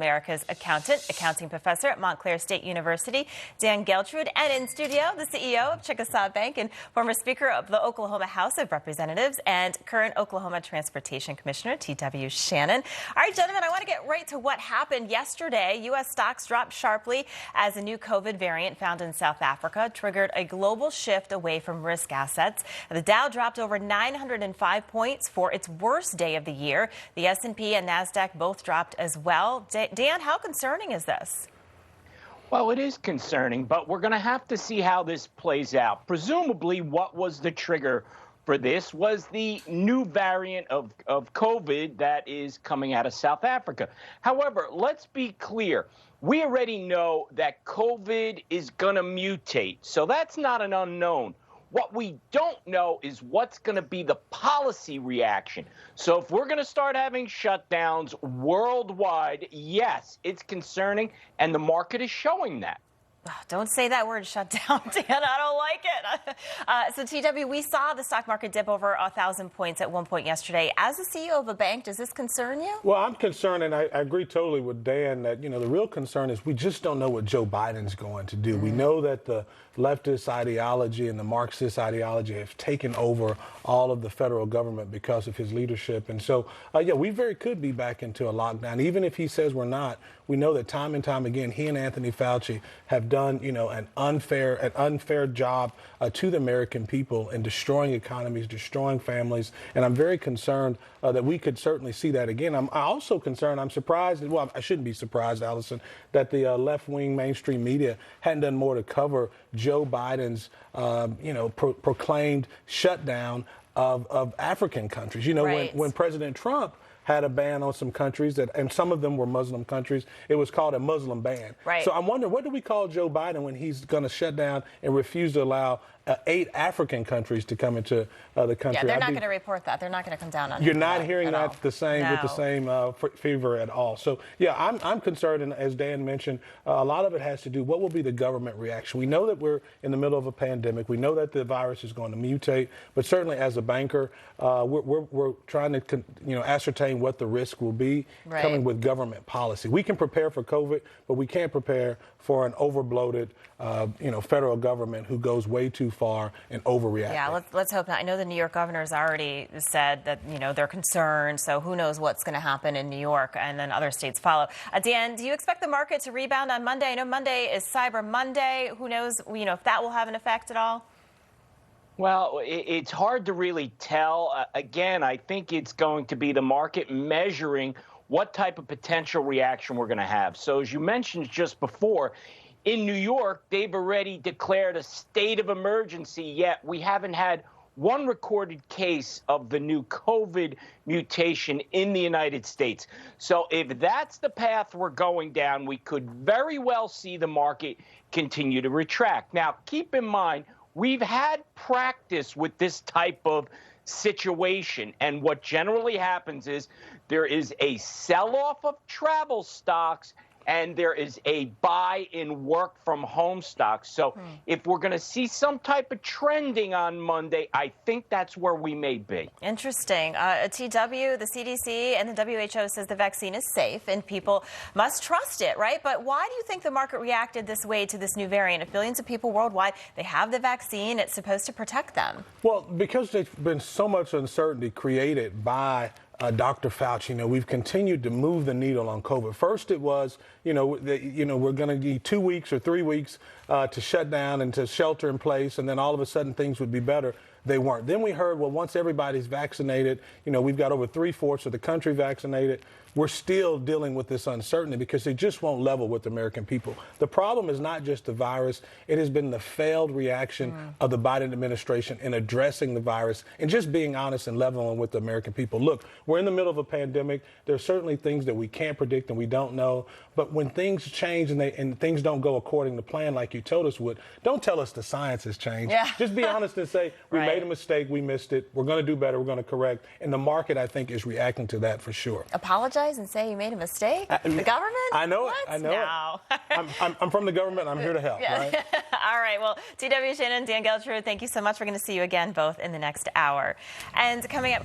America's accounting professor at Montclair State University, Dan Geltrude, and in studio, the CEO of Chickasaw Bank and former Speaker of the Oklahoma House of Representatives and current Oklahoma Transportation Commissioner, T.W. Shannon. All right, gentlemen, I want to get right to what happened yesterday. U.S. stocks dropped sharply as a new COVID variant found in South Africa triggered a global shift away from risk assets. The Dow dropped over 905 points for its worst day of the year. The S&P and NASDAQ both dropped as well. Dan, how concerning is this? Well, it is concerning, but we're going to have to see how this plays out. Presumably, what was the trigger for this was the new variant of COVID that is coming out of South Africa. However, let's be clear. We already know that COVID is going to mutate, so that's not an unknown. What we don't know is what's going to be the policy reaction. So if we're going to start having shutdowns worldwide, yes, it's concerning, and the market is showing that. Oh, don't say that word, shutdown, Dan. I don't like it. So, TW, we saw the stock market dip over 1,000 points at one point yesterday. As the CEO of a bank, does this concern you? Well, I'm concerned, and I agree totally with Dan that, the real concern is we just don't know what Joe Biden's going to do. We know that the leftist ideology and the Marxist ideology have taken over all of the federal government because of his leadership. And so, yeah, we very could be back into a lockdown. Even if he says we're not, we know that time and time again, he and Anthony Fauci have done, an unfair job to the American people in destroying economies, destroying families. And I'm very concerned that we could certainly see that again. I'm also concerned, I'm surprised, well, I shouldn't be surprised, Alison, that the left-wing mainstream media hadn't done more to cover Joe Biden's, proclaimed shutdown of African countries. Right. When President Trump had a ban on some countries and some of them were Muslim countries. It was called a Muslim ban. Right. So I'm wondering, what do we call Joe Biden when he's going to shut down and refuse to allow 8 African countries to come into the country? Yeah, they're not going to report that. They're not going to come down on You're not hearing that with the same fever at all. So, yeah, I'm concerned, and as Dan mentioned, a lot of it has to do, what will be the government reaction? We know that we're in the middle of a pandemic. We know that the virus is going to mutate, but certainly as a banker, we're trying to ascertain what the risk will be coming with government policy. We can prepare for COVID, but we can't prepare for an overbloated, federal government who goes way too far and overreacts. Yeah, let's hope not. I know the New York governor has already said that, they're concerned, so who knows what's going to happen in New York, and then other states follow. Dan, do you expect the market to rebound on Monday? I know Monday is Cyber Monday. Who knows, if that will have an effect at all? Well, it's hard to really tell. Again, I think it's going to be the market measuring what type of potential reaction we're going to have. So as you mentioned just before, in New York, they've already declared a state of emergency, yet we haven't had one recorded case of the new COVID mutation in the United States. So if that's the path we're going down, we could very well see the market continue to retract. Now, keep in mind, we've had practice with this type of situation, and what generally happens is there is a sell-off of travel stocks and there is a buy in work from home stocks. So if we're going to see some type of trending on Monday, I think that's where we may be. Interesting. TW, the CDC and the WHO says the vaccine is safe and people must trust it, right? But why do you think the market reacted this way to this new variant? If billions of people worldwide, they have the vaccine, it's supposed to protect them. Well, because there's been so much uncertainty created by Dr. Fauci, we've continued to move the needle on COVID. First, it was, we're going to need 2 weeks or 3 weeks to shut down and to shelter in place, and then all of a sudden things would be better. They weren't. Then we heard, well, once everybody's vaccinated, we've got over 3/4 of the country vaccinated. We're still dealing with this uncertainty because they just won't level with the American people. The problem is not just the virus. It has been the failed reaction of the Biden administration in addressing the virus and just being honest and leveling with the American people. Look, we're in the middle of a pandemic. There's certainly things that we can't predict and we don't know. But when things change and things don't go according to plan like you told us would, don't tell us the science has changed. Yeah. Just be honest and say, we made a mistake, we missed it, we're going to do better, we're going to correct. And the market, I think, is reacting to that for sure. Apologize and say you made a mistake? The government? I know what? it. I know no. it. I'm from the government. I'm here to help. Yeah. Right? All right. Well, T.W. Shannon, Dan Geltrude, thank you so much. We're going to see you again both in the next hour. And coming up,